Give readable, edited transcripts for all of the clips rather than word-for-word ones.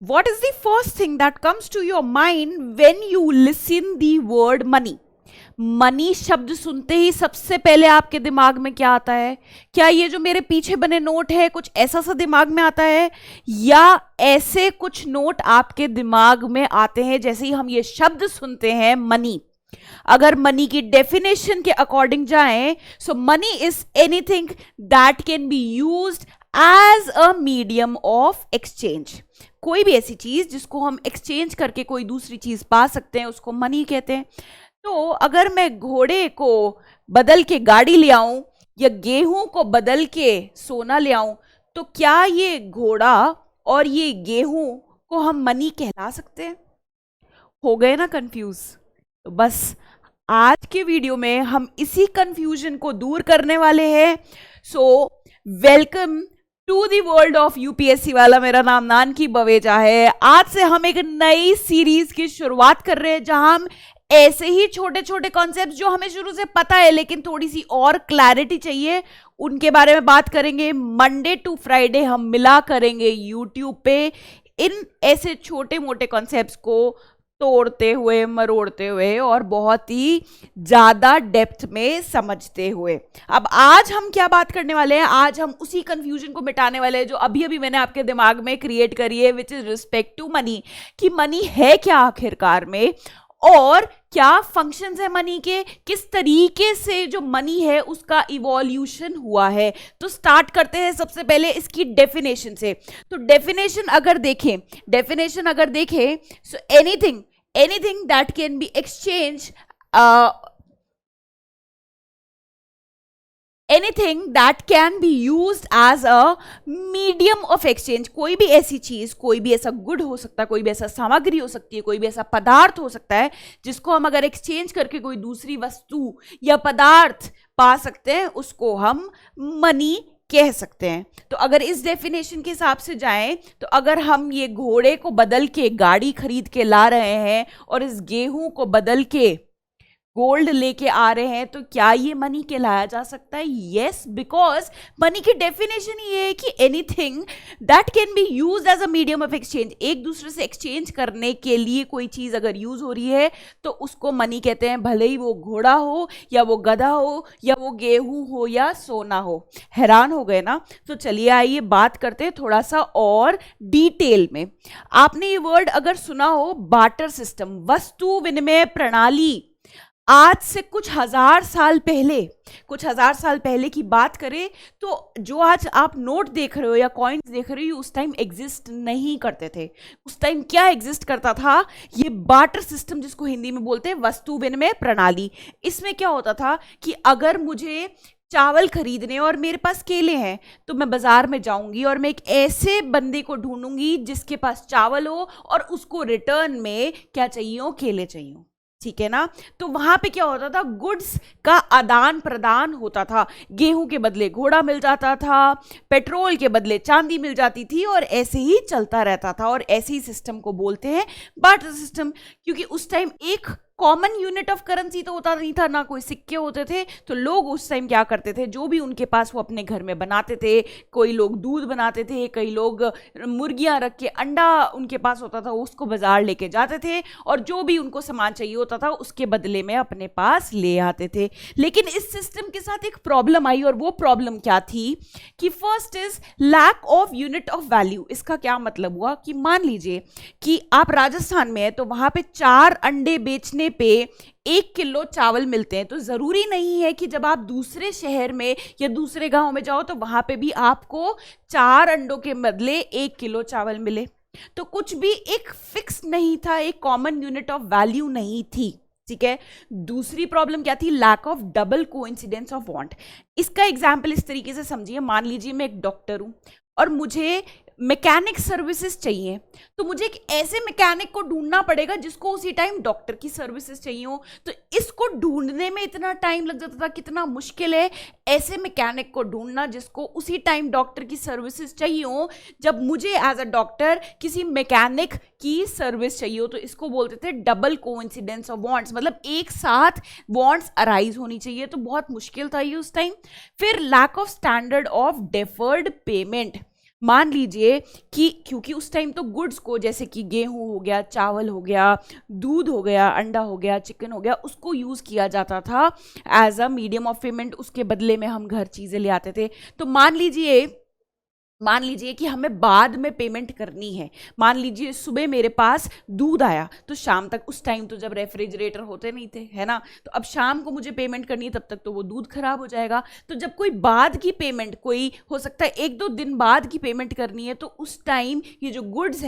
What is the first thing that comes to your mind when you listen the word money? Money शब्द सुनते ही सबसे पहले आपके दिमाग में क्या आता है? क्या ये जो मेरे पीछे बने नोट है कुछ ऐसा सा दिमाग में आता है, या ऐसे कुछ नोट आपके दिमाग में आते हैं जैसे ही हम ये शब्द सुनते हैं मनी? अगर मनी की डेफिनेशन के अकॉर्डिंग जाएं, so money is anything that can be used as a medium of exchange. कोई भी ऐसी चीज जिसको हम एक्सचेंज करके कोई दूसरी चीज पा सकते हैं उसको मनी कहते हैं। तो अगर मैं घोड़े को बदल के गाड़ी ले आऊं या गेहूं को बदल के सोना ले आऊं, तो क्या ये घोड़ा और ये गेहूं को हम मनी कहला सकते हैं? हो गए ना कंफ्यूज? तो बस आज के वीडियो में हम इसी कंफ्यूजन को दूर करने वाले हैं। So welcome to the world of UPSC Wallah. मेरा नाम नानकी बवेजा है। आज से हम एक नई सीरीज की शुरुआत कर रहे हैं जहां हम ऐसे ही छोटे छोटे कॉन्सेप्ट जो हमें शुरू से पता है लेकिन थोड़ी सी और क्लैरिटी चाहिए उनके बारे में बात करेंगे। मंडे टू फ्राइडे हम मिला करेंगे यूट्यूब पे इन ऐसे छोटे मोटे कॉन्सेप्ट्स को तोड़ते हुए, मरोड़ते हुए और बहुत ही ज्यादा डेप्थ में समझते हुए। अब आज हम क्या बात करने वाले हैं? आज हम उसी कंफ्यूजन को मिटाने वाले हैं जो अभी अभी मैंने आपके दिमाग में क्रिएट करी है, which is respect to money. कि मनी है क्या आखिरकार में, और क्या फंक्शंस है मनी के, किस तरीके से जो मनी है उसका इवोल्यूशन हुआ है। तो स्टार्ट करते हैं सबसे पहले इसकी डेफिनेशन से। तो डेफिनेशन अगर देखें so anything that can be exchange, anything that can be used as a medium of exchange. कोई भी ऐसी चीज, कोई भी ऐसा गुड हो सकता है, कोई भी ऐसा सामग्री हो सकती है, कोई भी ऐसा पदार्थ हो सकता है जिसको हम अगर एक्सचेंज करके कोई दूसरी वस्तु या पदार्थ पा सकते हैं उसको हम मनी कह सकते हैं। तो अगर इस डेफिनेशन के हिसाब से जाएं तो अगर हम ये घोड़े को बदल के गाड़ी खरीद के ला रहे हैं और इस गेहूं को बदल के गोल्ड लेके आ रहे हैं, तो क्या ये मनी कहलाया जा सकता है? यस, बिकॉज मनी की डेफिनेशन ये है कि anything that can be used as a medium of exchange. एक दूसरे से एक्सचेंज करने के लिए कोई चीज अगर यूज हो रही है तो उसको मनी कहते हैं, भले ही वो घोड़ा हो या वो गधा हो या वो गेहूं हो या सोना हो। हैरान हो गए ना? तो चलिए आइए बात करते हैं थोड़ा सा और डिटेल में। आपने ये वर्ड अगर सुना हो, बार्टर सिस्टम, वस्तु विनिमय प्रणाली। आज से कुछ हजार साल पहले की बात करें तो जो आज आप नोट देख रहे हो या कॉइन्स देख रहे हो उस टाइम एग्जिस्ट नहीं करते थे। उस टाइम क्या एग्जिस्ट करता था? ये बार्टर सिस्टम, जिसको हिंदी में बोलते हैं वस्तु विनिमय प्रणाली। इसमें क्या होता था कि अगर मुझे चावल खरीदने और मेरे पास केले हैं तो मैं बाजार में जाऊंगी और मैं एक ऐसे बंदे को ढूंढूंगी जिसके पास चावल हो और उसको रिटर्न में क्या चाहिए हो? केले चाहिए हो। ठीक है ना? तो वहां पे क्या होता था? गुड्स का आदान प्रदान होता था। गेहूं के बदले घोड़ा मिल जाता था, पेट्रोल के बदले चांदी मिल जाती थी, और ऐसे ही चलता रहता था। और ऐसे ही सिस्टम को बोलते हैं बार्टर सिस्टम। क्योंकि उस टाइम एक कॉमन यूनिट ऑफ करेंसी तो होता नहीं था, ना कोई सिक्के होते थे। तो लोग उस टाइम क्या करते थे, जो भी उनके पास वो अपने घर में बनाते थे। कोई लोग दूध बनाते थे, कई लोग मुर्गियां रख के अंडा उनके पास होता था उसको बाजार लेके जाते थे, और जो भी उनको सामान चाहिए होता था उसके बदले में अपने पास ले आते थे। लेकिन इस सिस्टम के साथ एक प्रॉब्लम आई, और वो प्रॉब्लम क्या थी कि first is lack of unit of value. इसका क्या मतलब हुआ कि मान लीजिए कि आप राजस्थान में है तो वहां पे 4 अंडे बेचने पे 1 किलो चावल मिलते हैं। तो जरूरी नहीं है कि जब आप दूसरे शहर में या दूसरे गांव में जाओ तो वहां पे भी आपको 4 अंडों के बदले 1 किलो चावल मिले। तो कुछ भी एक फिक्स नहीं था, एक कॉमन यूनिट ऑफ वैल्यू नहीं थी। ठीक है। दूसरी प्रॉब्लम क्या थी? Lack of double coincidence of want. इसका एग्जाम्पल इस तरीके से समझिए, मान लीजिए मैं एक डॉक्टर हूं और मुझे मैकेनिक सर्विसेज चाहिए, तो मुझे एक ऐसे मैकेनिक को ढूंढना पड़ेगा जिसको उसी टाइम डॉक्टर की सर्विसेज चाहिए हो। तो इसको ढूंढने में इतना टाइम लग जाता था, कितना मुश्किल है ऐसे मैकेनिक को ढूंढना जिसको उसी टाइम डॉक्टर की सर्विसेज चाहिए हो, जब मुझे एज अ डॉक्टर किसी मैकेनिक की सर्विस चाहिए हो। तो इसको बोलते थे डबल कोइंसिडेंस ऑफ वांट्स, मतलब एक साथ वांट्स अराइज होनी चाहिए। तो बहुत मुश्किल था ये उस टाइम। फिर lack of standard of deferred payment. मान लीजिए कि क्योंकि उस टाइम तो गुड्स को, जैसे कि गेहूं हो गया, चावल हो गया, दूध हो गया, अंडा हो गया, चिकन हो गया, उसको यूज़ किया जाता था as a medium of payment. उसके बदले में हम घर चीज़ें ले आते थे। तो मान लीजिए कि हमें बाद में पेमेंट करनी है। मान लीजिए सुबह मेरे पास दूध आया, तो शाम तक, उस टाइम तो जब रेफ्रिजरेटर होते नहीं थे, है ना, तो अब शाम को मुझे पेमेंट करनी है, तब तक तो वो दूध खराब हो जाएगा। तो जब कोई बाद की पेमेंट, कोई हो सकता है 1-2 दिन बाद की पेमेंट करनी है, तो उस टाइम ये जो गुड्स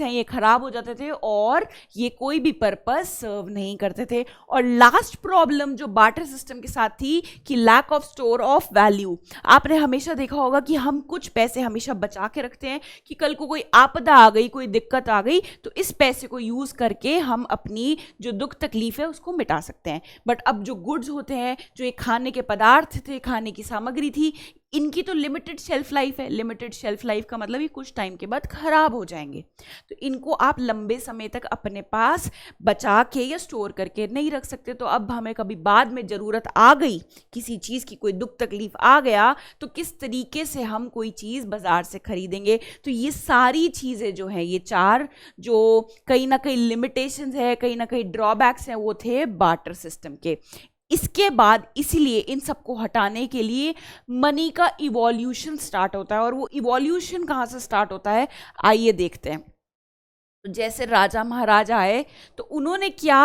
हैं ये खराब हो जाते थे और ये कोई भी पर्पस सर्व नहीं करते थे। और लास्ट प्रॉब्लम जो बार्टर सिस्टम के साथ थी कि lack of store of value. आपने हमेशा देखा होगा कि हम कुछ पैसे हमेशा बचा के रखते हैं कि कल को कोई आपदा आ गई, कोई दिक्कत आ गई, तो इस पैसे को यूज करके हम अपनी जो दुख तकलीफ है उसको मिटा सकते हैं। बट अब जो गुड्स होते हैं, जो ये खाने के पदार्थ थे, खाने की सामग्री थी, इनकी तो लिमिटेड शेल्फ लाइफ है। लिमिटेड शेल्फ लाइफ का मतलब ये कुछ टाइम के बाद खराब हो जाएंगे। तो इनको आप लंबे समय तक अपने पास बचा के या स्टोर करके नहीं रख सकते। तो अब हमें कभी बाद में ज़रूरत आ गई, किसी चीज़ की कोई दुख तकलीफ आ गया, तो किस तरीके से हम कोई चीज़ बाजार से खरीदेंगे। तो ये सारी चीज़ें जो हैं, ये 4 जो कहीं ना कहीं लिमिटेशंस है, कहीं ना कहीं ड्रॉबैक्स हैं, वो थे बार्टर सिस्टम के। इसके बाद इसीलिए इन सबको हटाने के लिए मनी का इवोल्यूशन स्टार्ट होता है। और वो इवोल्यूशन कहाँ से स्टार्ट होता है, आइए देखते हैं। तो जैसे राजा महाराजा आए, तो उन्होंने क्या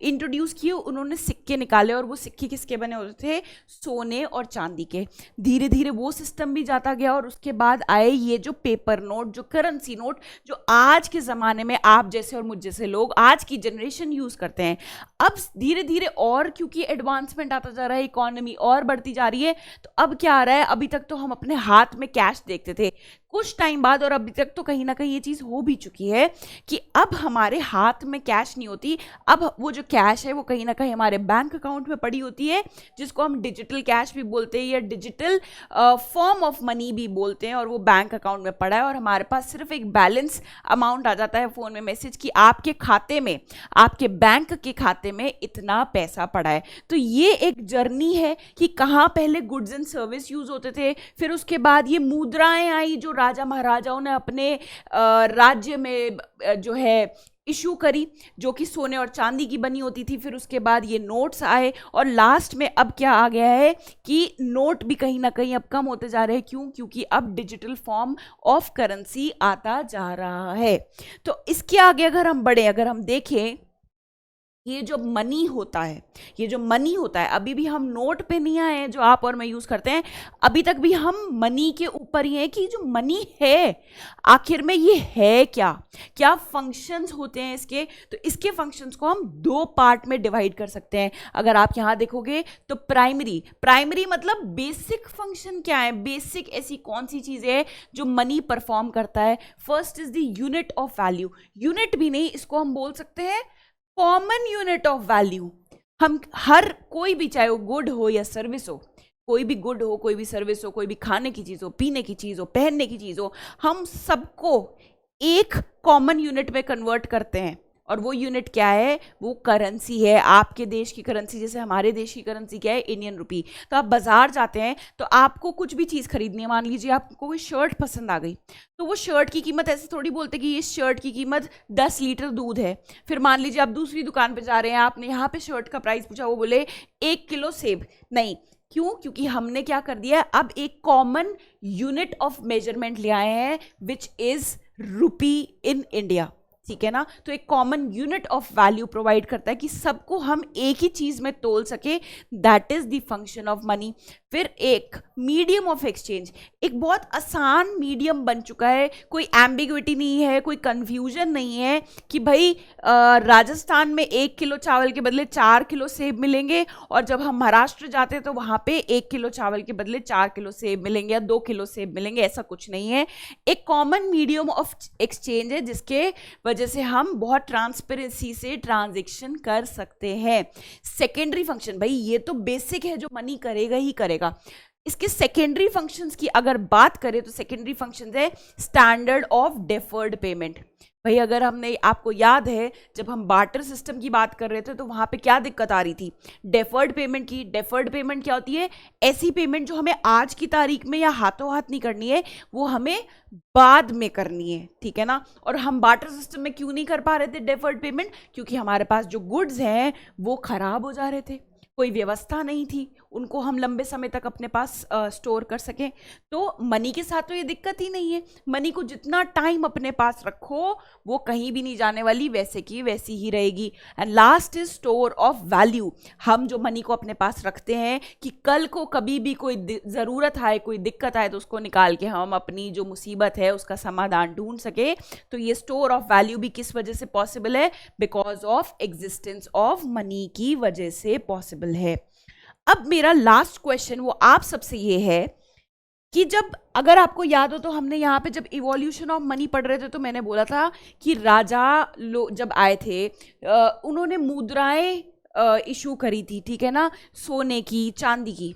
इंट्रोड्यूस किए, उन्होंने सिक्के निकाले, और वो सिक्के किसके बने होते थे, सोने और चांदी के। धीरे धीरे वो सिस्टम भी जाता गया, और उसके बाद आए ये जो पेपर नोट, जो करेंसी नोट, जो आज के ज़माने में आप जैसे और मुझ जैसे लोग, आज की जनरेशन यूज़ करते हैं। अब धीरे धीरे, और क्योंकि एडवांसमेंट आता जा रहा है, इकोनॉमी और बढ़ती जा रही है, तो अब क्या आ रहा है, अभी तक तो हम अपने हाथ में कैश देखते थे, कुछ टाइम बाद, और अभी तक तो कहीं ना कहीं ये चीज़ हो भी चुकी है कि अब हमारे हाथ में कैश नहीं होती। अब वो जो कैश है वो कहीं ना कहीं हमारे बैंक अकाउंट में पड़ी होती है, जिसको हम डिजिटल कैश भी बोलते हैं या डिजिटल फॉर्म ऑफ मनी भी बोलते हैं। और वो बैंक अकाउंट में पड़ा है, और हमारे पास सिर्फ एक बैलेंस अमाउंट आ जाता है फ़ोन में मैसेज कि आपके खाते में, आपके बैंक के खाते में इतना पैसा पड़ा है। तो ये एक जर्नी है कि कहाँ पहले गुड्स एंड सर्विस यूज़ होते थे, फिर उसके बाद ये मुद्राएं आई जो राजा महाराजाओं ने अपने राज्य में जो है इशू करी, जो कि सोने और चांदी की बनी होती थी। फिर उसके बाद ये नोट्स आए, और लास्ट में अब क्या आ गया है कि नोट भी कहीं ना कहीं अब कम होते जा रहे हैं। क्यों? क्योंकि अब डिजिटल फॉर्म ऑफ करेंसी आता जा रहा है। तो इसके आगे अगर हम बढ़े, अगर हम देखें, ये जो मनी होता है, अभी भी हम नोट पे नहीं आए हैं जो आप और मैं यूज करते हैं। अभी तक भी हम मनी के ऊपर ही हैं कि जो मनी है आखिर में ये है क्या, क्या फंक्शंस होते हैं इसके। तो इसके फंक्शंस को हम 2 पार्ट में डिवाइड कर सकते हैं। अगर आप यहां देखोगे तो प्राइमरी मतलब बेसिक फंक्शन क्या है, बेसिक ऐसी कौन सी चीज है जो मनी परफॉर्म करता है। First is the unit of value. Unit भी नहीं, इसको हम बोल सकते हैं कॉमन यूनिट ऑफ वैल्यू। हम हर कोई भी, चाहे वो गुड हो या सर्विस हो, कोई भी गुड हो, कोई भी सर्विस हो, कोई भी खाने की चीज़ हो, पीने की चीज़ हो, पहनने की चीज़ हो, हम सबको एक कॉमन यूनिट में कन्वर्ट करते हैं। और वो यूनिट क्या है, वो करेंसी है। आपके देश की करेंसी, जैसे हमारे देश की करेंसी क्या है, इंडियन रुपी। तो आप बाजार जाते हैं, तो आपको कुछ भी चीज़ खरीदनी है, मान लीजिए आपको कोई शर्ट पसंद आ गई, तो वो शर्ट की कीमत ऐसे थोड़ी बोलते कि इस शर्ट की कीमत 10 लीटर दूध है। फिर मान लीजिए आप दूसरी दुकान पे जा रहे हैं, आपने यहाँ पे शर्ट का प्राइस पूछा, वो बोले 1 किलो सेब। नहीं, क्यों? क्योंकि हमने क्या कर दिया, अब एक कॉमन यूनिट ऑफ मेजरमेंट ले आए हैं, which is rupee in India. ठीक है ना। तो एक common unit of value provide करता है कि सबको हम एक ही चीज में तोल सके, that is the function of money. फिर एक मीडियम ऑफ एक्सचेंज, एक बहुत आसान मीडियम बन चुका है, कोई एम्बिग्विटी नहीं है, कोई कंफ्यूजन नहीं है कि भाई राजस्थान में 1 किलो चावल के बदले 4 किलो सेब मिलेंगे, और जब हम महाराष्ट्र जाते हैं तो वहां पे 1 किलो चावल के बदले 4 किलो सेब मिलेंगे या 2 किलो सेब मिलेंगे। ऐसा कुछ नहीं है, एक कॉमन मीडियम ऑफ एक्सचेंज है जिसके वजह से हम बहुत ट्रांसपेरेंसी से ट्रांजैक्शन कर सकते हैं। सेकेंडरी फंक्शन, भाई ये तो बेसिक है जो मनी करेगा ही करेगा। इसके सेकेंडरी फंक्शंस की अगर बात करें तो सेकेंडरी फंक्शंस है स्टैंडर्ड ऑफ डेफर्ड पेमेंट। भाई अगर हमने, आपको याद है जब हम बार्टर सिस्टम की बात कर रहे थे तो वहां पे क्या दिक्कत आ रही थी, डेफर्ड पेमेंट की। डेफर्ड पेमेंट क्या होती है, ऐसी पेमेंट जो हमें आज की तारीख में या हाथों हाथ नहीं करनी है, वो हमें बाद में करनी है, ठीक है ना। और हम बार्टर सिस्टम में क्यों नहीं कर पा रहे थे डेफर्ड पेमेंट, क्योंकि हमारे पास जो गुड्स हैं वो खराब हो जा रहे थे, कोई व्यवस्था नहीं थी उनको हम लंबे समय तक अपने पास स्टोर कर सकें। तो मनी के साथ तो ये दिक्कत ही नहीं है, मनी को जितना टाइम अपने पास रखो वो कहीं भी नहीं जाने वाली, वैसे की वैसी ही रहेगी। And last is store of value. हम जो मनी को अपने पास रखते हैं कि कल को कभी भी कोई ज़रूरत आए, कोई दिक्कत आए तो उसको निकाल के हम अपनी जो मुसीबत है उसका समाधान ढूंढ सके। तो ये स्टोर ऑफ वैल्यू भी किस वजह से पॉसिबल है, because of existence of money की वजह से पॉसिबल है। अब मेरा लास्ट क्वेश्चन वो आप सबसे ये है कि जब, अगर आपको याद हो तो हमने यहाँ पे जब इवोल्यूशन ऑफ मनी पढ़ रहे थे तो मैंने बोला था कि राजा लोग जब आए थे उन्होंने मुद्राएं इशू करी थी, ठीक है ना, सोने की, चांदी की।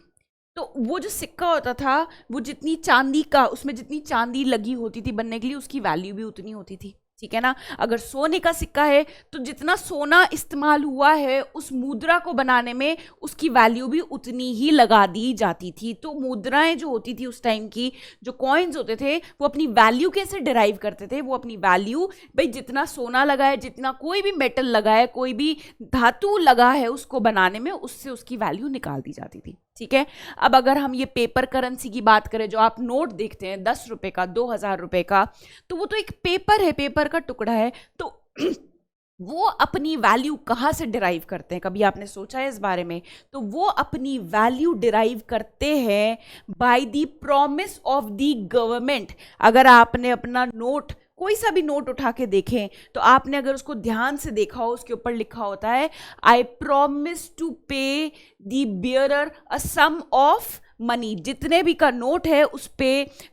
तो वो जो सिक्का होता था वो जितनी चांदी का, उसमें जितनी चांदी लगी होती थी बनने के लिए उसकी वैल्यू भी उतनी होती थी, ठीक है ना। अगर सोने का सिक्का है तो जितना सोना इस्तेमाल हुआ है उस मुद्रा को बनाने में उसकी वैल्यू भी उतनी ही लगा दी जाती थी। तो मुद्राएं जो होती थी उस टाइम की, जो कॉइन्स होते थे, वो अपनी वैल्यू कैसे डिराइव करते थे, वो अपनी वैल्यू, भाई जितना सोना लगा है, जितना कोई भी मेटल लगा है, कोई भी धातु लगा है उसको बनाने में, उससे उसकी वैल्यू निकाल दी जाती थी, ठीक है। अब अगर हम ये पेपर करेंसी की बात करें, जो आप नोट देखते हैं 10 रुपए का, 2000 रुपए का, तो वो तो एक पेपर है, पेपर का टुकड़ा है। तो वो अपनी वैल्यू कहाँ से डिराइव करते हैं, कभी आपने सोचा है इस बारे में? तो वो अपनी वैल्यू डिराइव करते हैं by the promise of the government. अगर आपने अपना नोट, कोई सा भी नोट उठा के देखें तो आपने अगर उसको ध्यान से देखा हो, उसके ऊपर लिखा होता है I promise to pay the bearer a sum of money. जितने भी का नोट है उस पे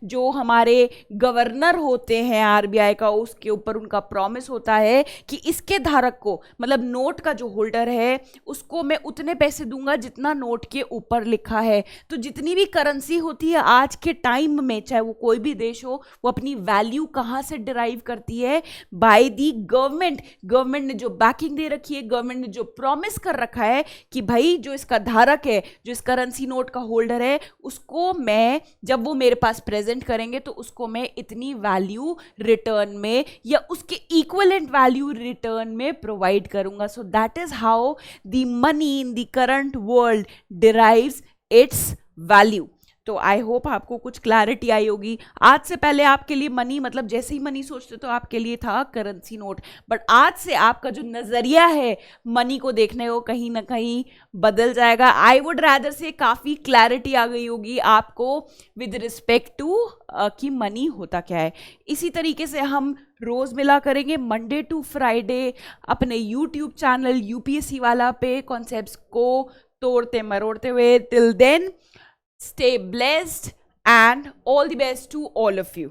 जो हमारे गवर्नर होते हैं आरबीआई का, उसके ऊपर उनका प्रॉमिस होता है कि इसके धारक को, मतलब नोट का जो होल्डर है उसको मैं उतने पैसे दूंगा जितना नोट के ऊपर लिखा है। तो जितनी भी करेंसी होती है आज के टाइम में, चाहे वो कोई भी देश हो, वो अपनी वैल्यू कहाँ से डिराइव करती है, बाय दी गवर्नमेंट। गवर्नमेंट ने जो बैकिंग दे रखी है, गवर्नमेंट ने जो प्रॉमिस कर रखा है कि भाई जो इसका धारक है, जो इस करेंसी नोट का होल्डर है, उसको मैं, जब वो मेरे पास प्रेजेंट करेंगे तो उसको मैं इतनी वैल्यू रिटर्न में या उसके इक्विवेलेंट वैल्यू रिटर्न में प्रोवाइड करूंगा। So that is how the money in the current world derives it's value. तो आई होप आपको कुछ क्लैरिटी आई होगी। आज से पहले आपके लिए मनी, मतलब जैसे ही मनी सोचते तो आपके लिए था करेंसी नोट, बट आज से आपका जो नजरिया है मनी को देखने को कहीं ना कहीं बदल जाएगा। आई वुड रादर से काफ़ी क्लैरिटी आ गई होगी आपको विद रिस्पेक्ट टू कि मनी होता क्या है। इसी तरीके से हम रोज़ मिला करेंगे मंडे टू फ्राइडे अपने यूट्यूब चैनल यूपीएससी वाला पे, कॉन्सेप्ट्स को तोड़ते मरोड़ते हुए। Till then, stay blessed and all the best to all of you.